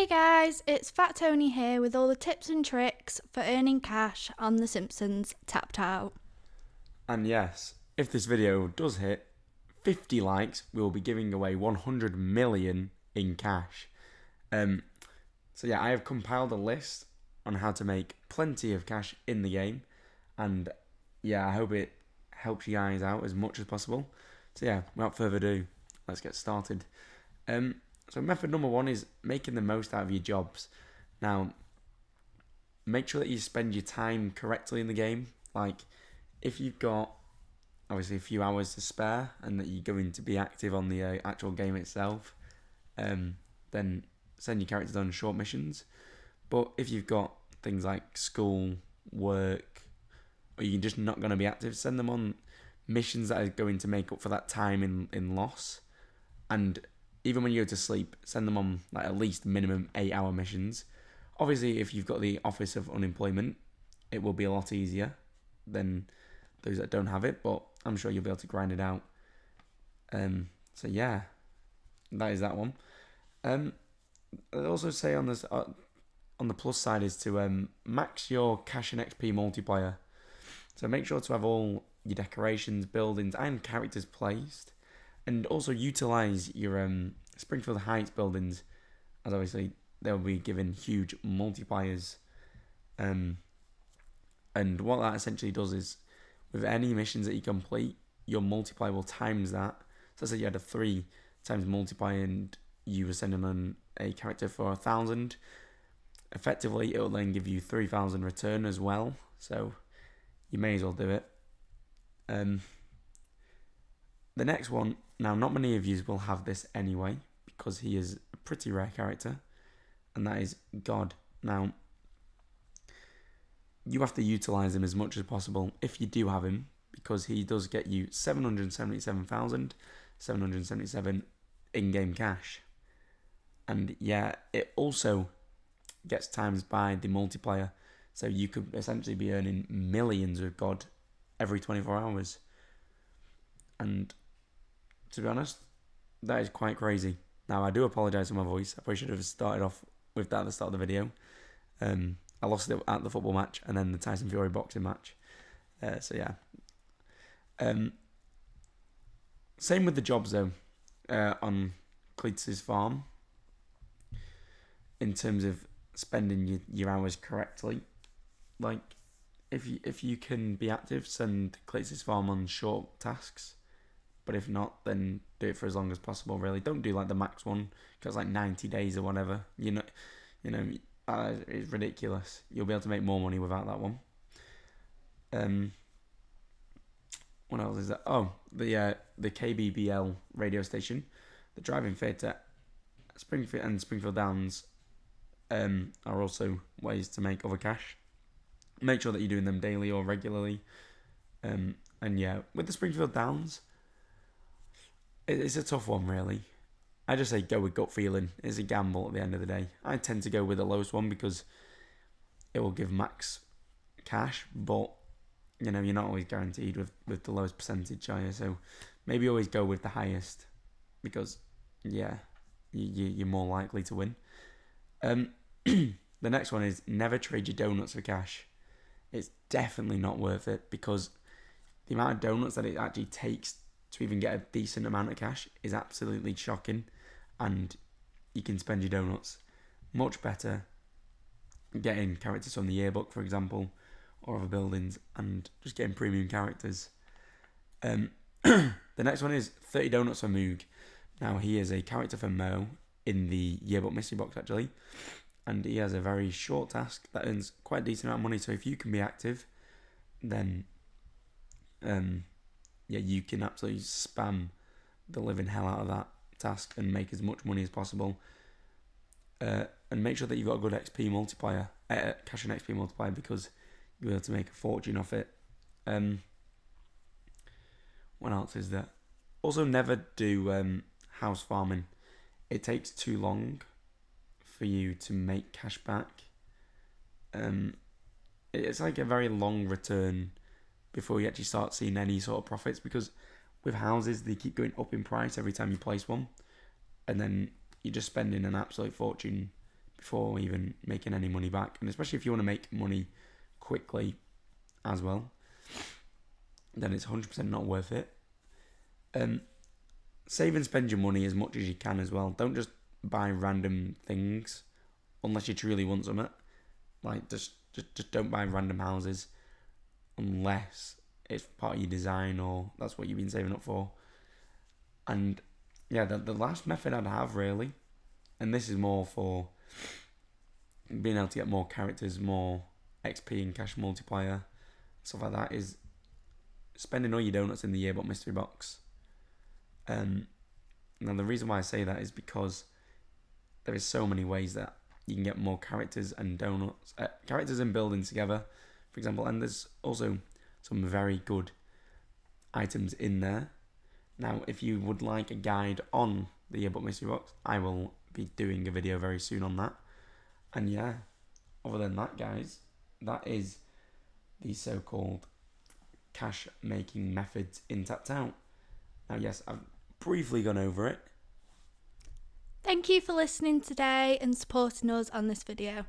Guys, it's Fat Tony here with all the tips and tricks for earning cash on The Simpsons Tapped Out. And yes, if this video does hit 50 likes, we will be giving away 100 million in cash. I have compiled a list on how to make plenty of cash in the game, and I hope it helps you guys out as much as possible. Without further ado, let's get started. So method number one is making the most out of your jobs. Now, make sure that you spend your time correctly in the game. Like, if you've got obviously a few hours to spare and that you're going to be active on the actual game itself, then send your characters on short missions. But if you've got things like school, work, or you're just not going to be active, send them on missions that are going to make up for that time in loss. And even when you go to sleep, send them on like at least minimum 8-hour missions. Obviously, if you've got the Office of Unemployment, it will be a lot easier than those that don't have it, but I'm sure you'll be able to grind it out. That is that one. I'd also say on this on the plus side is to max your cash and XP multiplier. So make sure to have all your decorations, buildings, and characters placed, and also utilize your Springfield Heights buildings, as obviously they'll be given huge multipliers. And what that essentially does is, with any missions that you complete, your multiplier will times that. So let's say you had a 3 times multiplier and you were sending on a character for 1,000. Effectively, it will then give you 3,000 return as well. So you may as well do it. The next one, now not many of you will have this anyway, because he is a pretty rare character, and that is God. Now, you have to utilize him as much as possible if you do have him, because he does get you 777,777 in-game cash. And it also gets times by the multiplier, so you could essentially be earning millions with God every 24 hours. And to be honest, that is quite crazy. Now, I do apologise for my voice. I probably should have started off with that at the start of the video. I lost it at the football match and then the Tyson Fury boxing match. Same with the jobs though, on Cletus's farm. In terms of spending your hours correctly, like if you can be active, send Cletus's farm on short tasks. But if not, then do it for as long as possible. Really, don't do like the max one, because like 90 days or whatever. It's ridiculous. You'll be able to make more money without that one. What else is that? Oh, the KBBL radio station, the drive-in theatre, Springfield and Springfield Downs, are also ways to make other cash. Make sure that you're doing them daily or regularly. With the Springfield Downs, it's a tough one, really. I just say go with gut feeling. It's a gamble at the end of the day. I tend to go with the lowest one because it will give max cash, but you're not always guaranteed with the lowest percentage, are you? So maybe always go with the highest, because you're more likely to win. The next one is never trade your donuts for cash. It's definitely not worth it, because the amount of donuts that it actually takes to even get a decent amount of cash is absolutely shocking, and you can spend your donuts much better getting characters from the yearbook, for example, or other buildings, and just getting premium characters. The next one is 30 donuts for Moog. Now, he is a character for Mo in the yearbook mystery box, actually, and he has a very short task that earns quite a decent amount of money. So if you can be active, then you can absolutely spam the living hell out of that task and make as much money as possible. And make sure that you've got a good XP multiplier, cash and XP multiplier, because you'll be able to make a fortune off it. What else is there? Also, never do house farming. It takes too long for you to make cash back. It's like a very long return before you actually start seeing any sort of profits, because with houses, they keep going up in price every time you place one, and then you're just spending an absolute fortune before even making any money back. And especially if you want to make money quickly as well, then it's 100% not worth it. Save and spend your money as much as you can as well. Don't just buy random things unless you truly want something. Like, just don't buy random houses unless it's part of your design or that's what you've been saving up for. And yeah, the last method I'd have really, and this is more for being able to get more characters, more XP and cash multiplier, stuff like that, is spending all your donuts in the yearbook mystery box. Now the reason why I say that is because there is so many ways that you can get more characters and donuts, characters and buildings together, for example, and there's also some very good items in there. Now, if you would like a guide on the yearbook mystery box, I will be doing a video very soon on that. And yeah, other than that, guys, that is the so-called cash making methods in Tapped Out. Now, yes, I've briefly gone over it. Thank you for listening today and supporting us on this video.